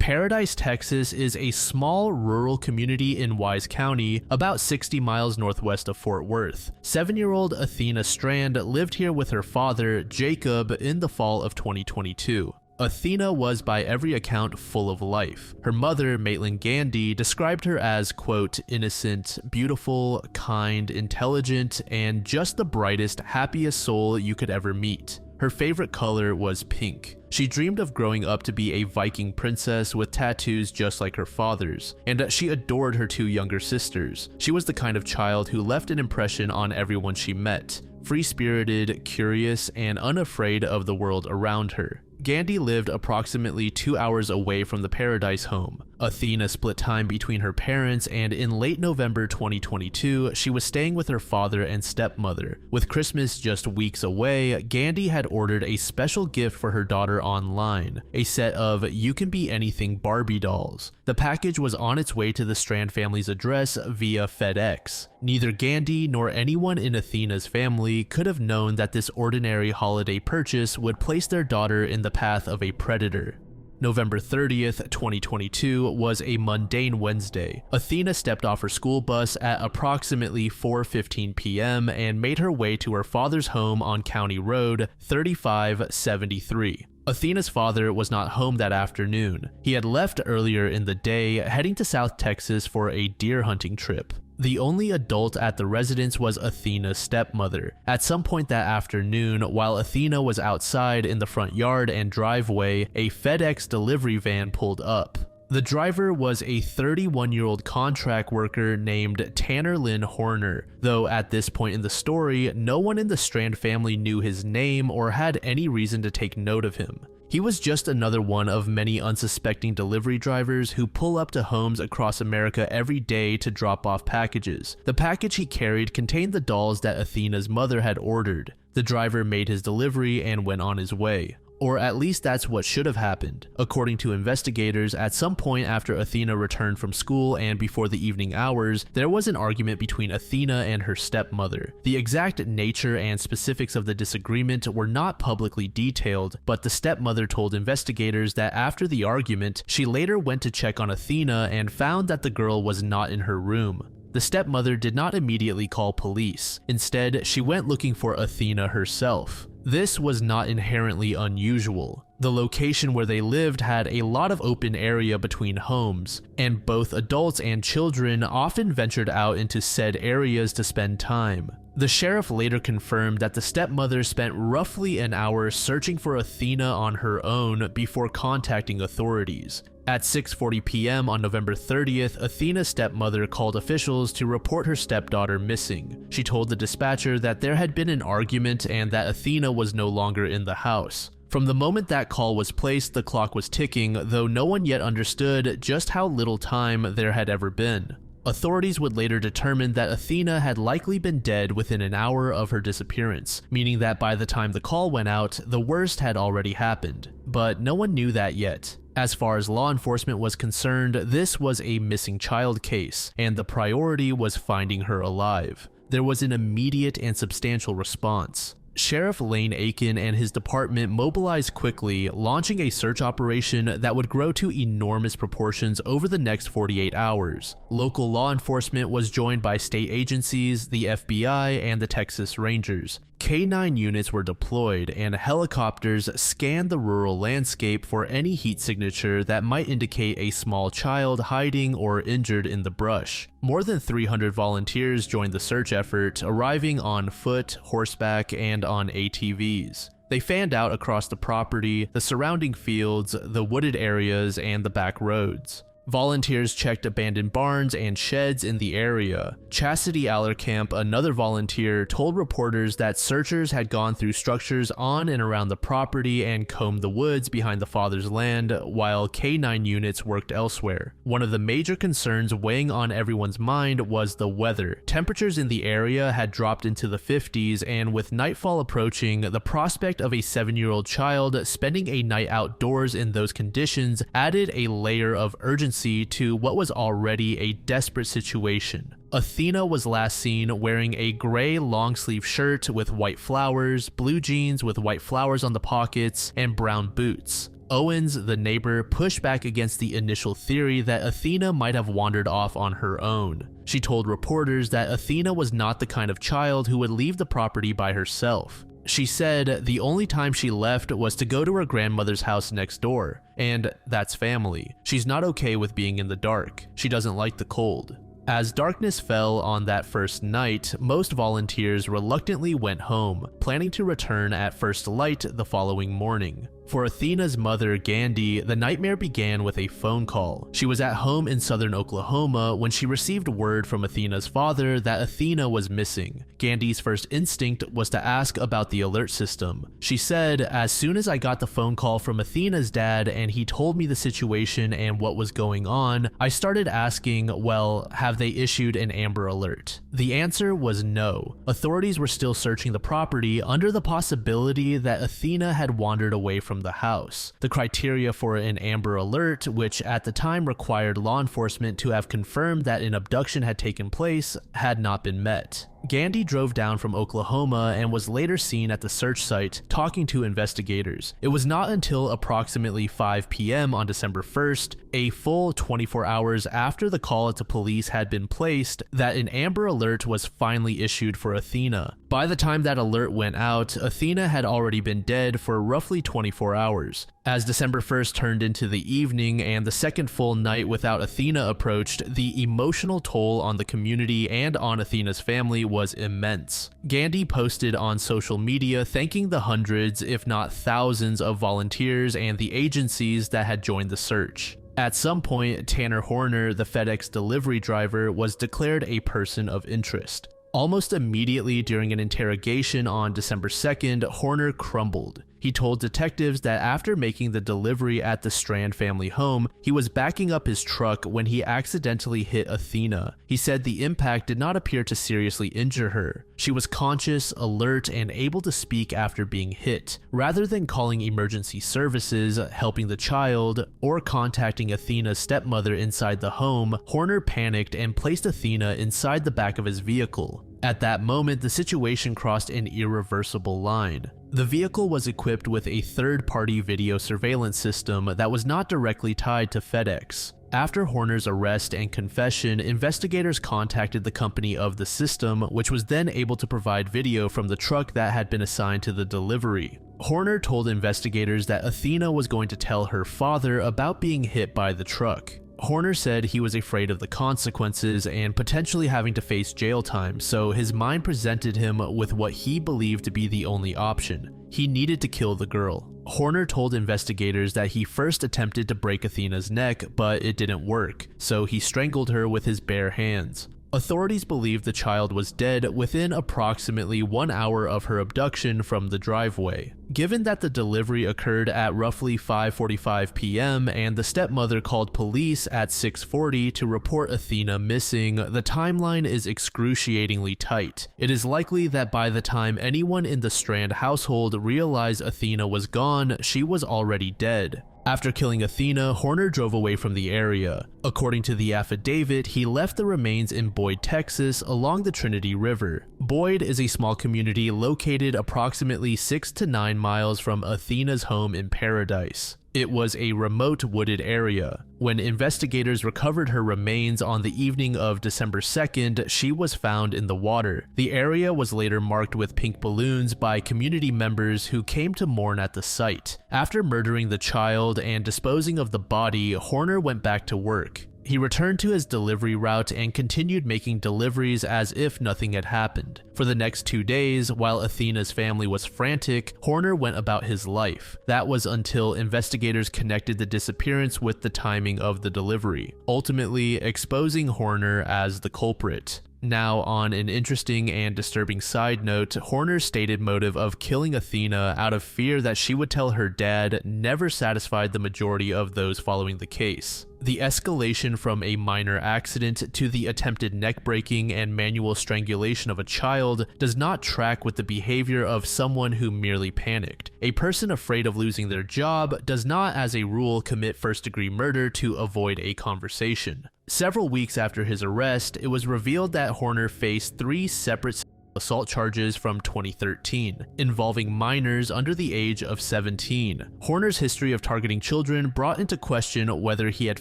Paradise, Texas is a small rural community in Wise County, about 60 miles northwest of Fort Worth. 7-year-old Athena Strand lived here with her father, Jacob, in the fall of 2022. Athena was by every account full of life. Her mother, Maitland Gandy, described her as, quote, innocent, beautiful, kind, intelligent, and just the brightest, happiest soul you could ever meet. Her favorite color was pink. She dreamed of growing up to be a Viking princess with tattoos just like her father's, and she adored her 2 younger sisters. She was the kind of child who left an impression on everyone she met, free-spirited, curious, and unafraid of the world around her. Gandy lived approximately 2 hours away from the Paradise home. Athena split time between her parents, and in late November 2022, she was staying with her father and stepmother. With Christmas just weeks away, Gandy had ordered a special gift for her daughter online, a set of You Can Be Anything Barbie dolls. The package was on its way to the Strand family's address via FedEx. Neither Gandy nor anyone in Athena's family could have known that this ordinary holiday purchase would place their daughter in the path of a predator. November 30th, 2022 was a mundane Wednesday. Athena stepped off her school bus at approximately 4:15 p.m. and made her way to her father's home on County Road 3573. Athena's father was not home that afternoon. He had left earlier in the day, heading to South Texas for a deer hunting trip. The only adult at the residence was Athena's stepmother. At some point that afternoon, while Athena was outside in the front yard and driveway, a FedEx delivery van pulled up. The driver was a 31-year-old contract worker named Tanner Lynn Horner, though at this point in the story, no one in the Strand family knew his name or had any reason to take note of him. He was just another one of many unsuspecting delivery drivers who pull up to homes across America every day to drop off packages. The package he carried contained the dolls that Athena's mother had ordered. The driver made his delivery and went on his way. Or at least that's what should have happened. According to investigators, at some point after Athena returned from school and before the evening hours, there was an argument between Athena and her stepmother. The exact nature and specifics of the disagreement were not publicly detailed, but the stepmother told investigators that after the argument, she later went to check on Athena and found that the girl was not in her room. The stepmother did not immediately call police. Instead, she went looking for Athena herself. This was not inherently unusual. The location where they lived had a lot of open area between homes, and both adults and children often ventured out into said areas to spend time. The sheriff later confirmed that the stepmother spent roughly an hour searching for Athena on her own before contacting authorities. At 6:40 p.m. on November 30th, Athena's stepmother called officials to report her stepdaughter missing. She told the dispatcher that there had been an argument and that Athena was no longer in the house. From the moment that call was placed, the clock was ticking, though no one yet understood just how little time there had ever been. Authorities would later determine that Athena had likely been dead within an hour of her disappearance, meaning that by the time the call went out, the worst had already happened. But no one knew that yet. As far as law enforcement was concerned, this was a missing child case, and the priority was finding her alive. There was an immediate and substantial response. Sheriff Lane Aiken and his department mobilized quickly, launching a search operation that would grow to enormous proportions over the next 48 hours. Local law enforcement was joined by state agencies, the FBI, and the Texas Rangers. K-9 units were deployed, and helicopters scanned the rural landscape for any heat signature that might indicate a small child hiding or injured in the brush. More than 300 volunteers joined the search effort, arriving on foot, horseback, and on ATVs. They fanned out across the property, the surrounding fields, the wooded areas, and the back roads. Volunteers checked abandoned barns and sheds in the area. Chastity Allerkamp, another volunteer, told reporters that searchers had gone through structures on and around the property and combed the woods behind the father's land, while K-9 units worked elsewhere. One of the major concerns weighing on everyone's mind was the weather. Temperatures in the area had dropped into the 50s, and with nightfall approaching, the prospect of a 7-year-old child spending a night outdoors in those conditions added a layer of urgency to what was already a desperate situation. Athena was last seen wearing a gray long-sleeve shirt with white flowers, blue jeans with white flowers on the pockets, and brown boots. Owens, the neighbor, pushed back against the initial theory that Athena might have wandered off on her own. She told reporters that Athena was not the kind of child who would leave the property by herself. She said the only time she left was to go to her grandmother's house next door, and that's family. She's not okay with being in the dark. She doesn't like the cold. As darkness fell on that first night, most volunteers reluctantly went home, planning to return at first light the following morning. For Athena's mother, Gandhi, the nightmare began with a phone call. She was at home in southern Oklahoma when she received word from Athena's father that Athena was missing. Gandhi's first instinct was to ask about the alert system. She said, "As soon as I got the phone call from Athena's dad and he told me the situation and what was going on, I started asking, well, have they issued an Amber Alert?" The answer was no. Authorities were still searching the property under the possibility that Athena had wandered away from the house. The criteria for an Amber Alert, which at the time required law enforcement to have confirmed that an abduction had taken place, had not been met. Gandhi drove down from Oklahoma and was later seen at the search site talking to investigators. It was not until approximately 5 p.m. on December 1st, a full 24 hours after the call to police had been placed, that an Amber Alert was finally issued for Athena. By the time that alert went out, Athena had already been dead for roughly 24 hours. As December 1st turned into the evening and the second full night without Athena approached, the emotional toll on the community and on Athena's family was immense. Gandhi posted on social media thanking the hundreds, if not thousands, of volunteers and the agencies that had joined the search. At some point, Tanner Horner, the FedEx delivery driver, was declared a person of interest. Almost immediately during an interrogation on December 2nd, Horner crumbled. He told detectives that after making the delivery at the Strand family home, he was backing up his truck when he accidentally hit Athena. He said the impact did not appear to seriously injure her. She was conscious, alert, and able to speak after being hit. Rather than calling emergency services, helping the child, or contacting Athena's stepmother inside the home, Horner panicked and placed Athena inside the back of his vehicle. At that moment, the situation crossed an irreversible line. The vehicle was equipped with a third-party video surveillance system that was not directly tied to FedEx. After Horner's arrest and confession, investigators contacted the company of the system, which was then able to provide video from the truck that had been assigned to the delivery. Horner told investigators that Athena was going to tell her father about being hit by the truck. Horner said he was afraid of the consequences and potentially having to face jail time, so his mind presented him with what he believed to be the only option. He needed to kill the girl. Horner told investigators that he first attempted to break Athena's neck, but it didn't work, so he strangled her with his bare hands. Authorities believe the child was dead within approximately 1 hour of her abduction from the driveway. Given that the delivery occurred at roughly 5:45 p.m. and the stepmother called police at 6:40 to report Athena missing, the timeline is excruciatingly tight. It is likely that by the time anyone in the Strand household realized Athena was gone, she was already dead. After killing Athena, Horner drove away from the area. According to the affidavit, he left the remains in Boyd, Texas, along the Trinity River. Boyd is a small community located approximately 6 to 9 miles from Athena's home in Paradise. It was a remote wooded area. When investigators recovered her remains on the evening of December 2nd, she was found in the water. The area was later marked with pink balloons by community members who came to mourn at the site. After murdering the child and disposing of the body, Horner went back to work. He returned to his delivery route and continued making deliveries as if nothing had happened. For the next 2 days, while Athena's family was frantic, Horner went about his life. That was until investigators connected the disappearance with the timing of the delivery, ultimately exposing Horner as the culprit. Now, on an interesting and disturbing side note, Horner's stated motive of killing Athena out of fear that she would tell her dad never satisfied the majority of those following the case. The escalation from a minor accident to the attempted neck breaking and manual strangulation of a child does not track with the behavior of someone who merely panicked. A person afraid of losing their job does not, as a rule, commit first-degree murder to avoid a conversation. Several weeks after his arrest, it was revealed that Horner faced 3 separate assault charges from 2013, involving minors under the age of 17. Horner's history of targeting children brought into question whether he had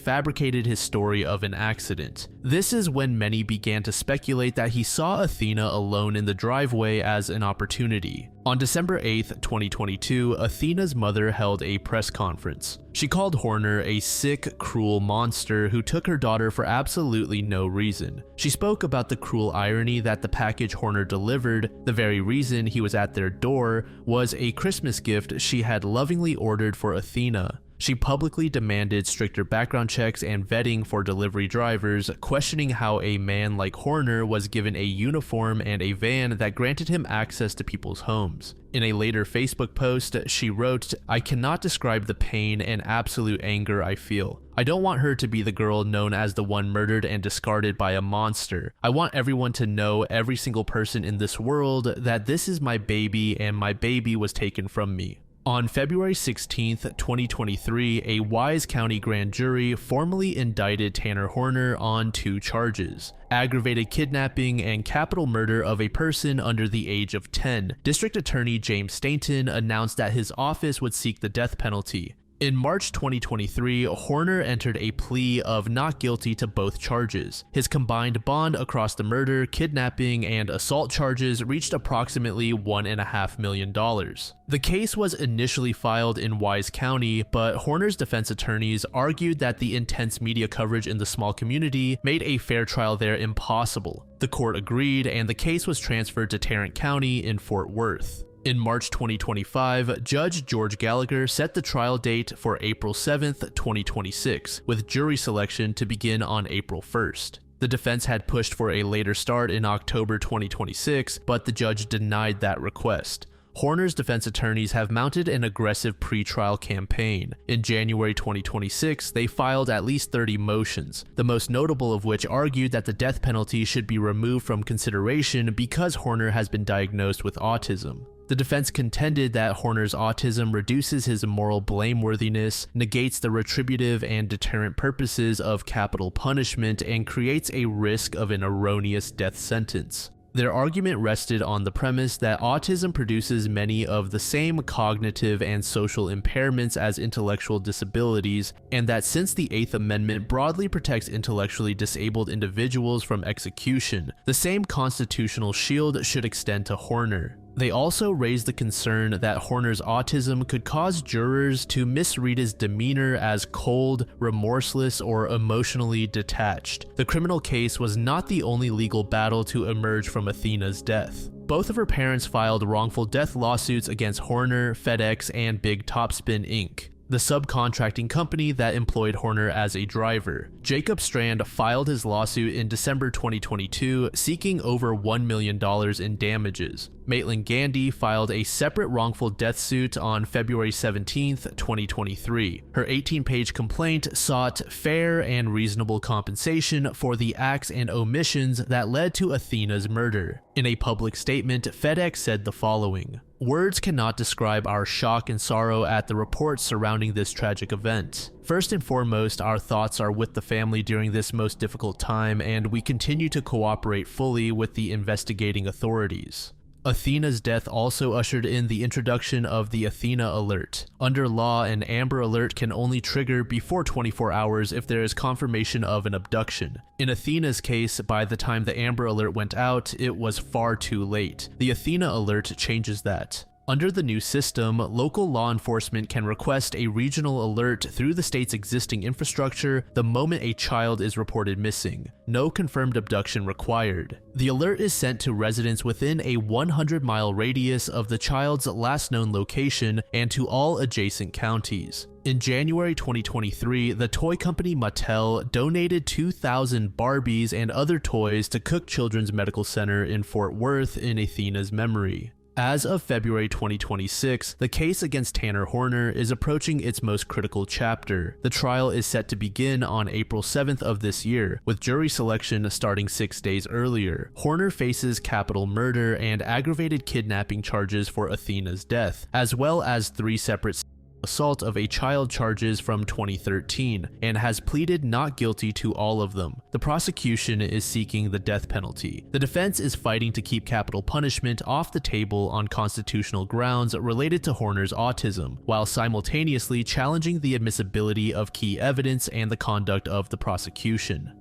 fabricated his story of an accident. This is when many began to speculate that he saw Athena alone in the driveway as an opportunity. On December 8, 2022, Athena's mother held a press conference. She called Horner a sick, cruel monster who took her daughter for absolutely no reason. She spoke about the cruel irony that the package Horner delivered, the very reason he was at their door, was a Christmas gift she had lovingly ordered for Athena. She publicly demanded stricter background checks and vetting for delivery drivers, questioning how a man like Horner was given a uniform and a van that granted him access to people's homes. In a later Facebook post, she wrote, "I cannot describe the pain and absolute anger I feel. I don't want her to be the girl known as the one murdered and discarded by a monster. I want everyone to know, every single person in this world, that this is my baby and my baby was taken from me." On February 16, 2023, a Wise County grand jury formally indicted Tanner Horner on 2 charges: aggravated kidnapping and capital murder of a person under the age of 10. District Attorney James Stanton announced that his office would seek the death penalty. In March 2023, Horner entered a plea of not guilty to both charges. His combined bond across the murder, kidnapping, and assault charges reached approximately $1.5 million. The case was initially filed in Wise County, but Horner's defense attorneys argued that the intense media coverage in the small community made a fair trial there impossible. The court agreed, and the case was transferred to Tarrant County in Fort Worth. In March 2025, Judge George Gallagher set the trial date for April 7th, 2026, with jury selection to begin on April 1st. The defense had pushed for a later start in October 2026, but the judge denied that request. Horner's defense attorneys have mounted an aggressive pre-trial campaign. In January 2026, they filed at least 30 motions, the most notable of which argued that the death penalty should be removed from consideration because Horner has been diagnosed with autism. The defense contended that Horner's autism reduces his moral blameworthiness, negates the retributive and deterrent purposes of capital punishment, and creates a risk of an erroneous death sentence. Their argument rested on the premise that autism produces many of the same cognitive and social impairments as intellectual disabilities, and that since the Eighth Amendment broadly protects intellectually disabled individuals from execution, the same constitutional shield should extend to Horner. They also raised the concern that Horner's autism could cause jurors to misread his demeanor as cold, remorseless, or emotionally detached. The criminal case was not the only legal battle to emerge from Athena's death. Both of her parents filed wrongful death lawsuits against Horner, FedEx, and Big Topspin Inc., the subcontracting company that employed Horner as a driver. Jacob Strand filed his lawsuit in December 2022, seeking over $1 million in damages. Maitland Gandy filed a separate wrongful death suit on February 17, 2023. Her 18-page complaint sought fair and reasonable compensation for the acts and omissions that led to Athena's murder. In a public statement, FedEx said the following: "Words cannot describe our shock and sorrow at the reports surrounding this tragic event. First and foremost, our thoughts are with the family during this most difficult time, and we continue to cooperate fully with the investigating authorities." Athena's death also ushered in the introduction of the Athena Alert. Under law, an Amber Alert can only trigger before 24 hours if there is confirmation of an abduction. In Athena's case, by the time the Amber Alert went out, it was far too late. The Athena Alert changes that. Under the new system, local law enforcement can request a regional alert through the state's existing infrastructure the moment a child is reported missing. No confirmed abduction required. The alert is sent to residents within a 100-mile radius of the child's last known location and to all adjacent counties. In January 2023, the toy company Mattel donated 2,000 Barbies and other toys to Cook Children's Medical Center in Fort Worth in Athena's memory. As of February 2026, the case against Tanner Horner is approaching its most critical chapter. The trial is set to begin on April 7th of this year, with jury selection starting 6 days earlier. Horner faces capital murder and aggravated kidnapping charges for Athena's death, as well as 3 separate assault of a child charges from 2013 and has pleaded not guilty to all of them. The prosecution is seeking the death penalty. The defense is fighting to keep capital punishment off the table on constitutional grounds related to Horner's autism, while simultaneously challenging the admissibility of key evidence and the conduct of the prosecution.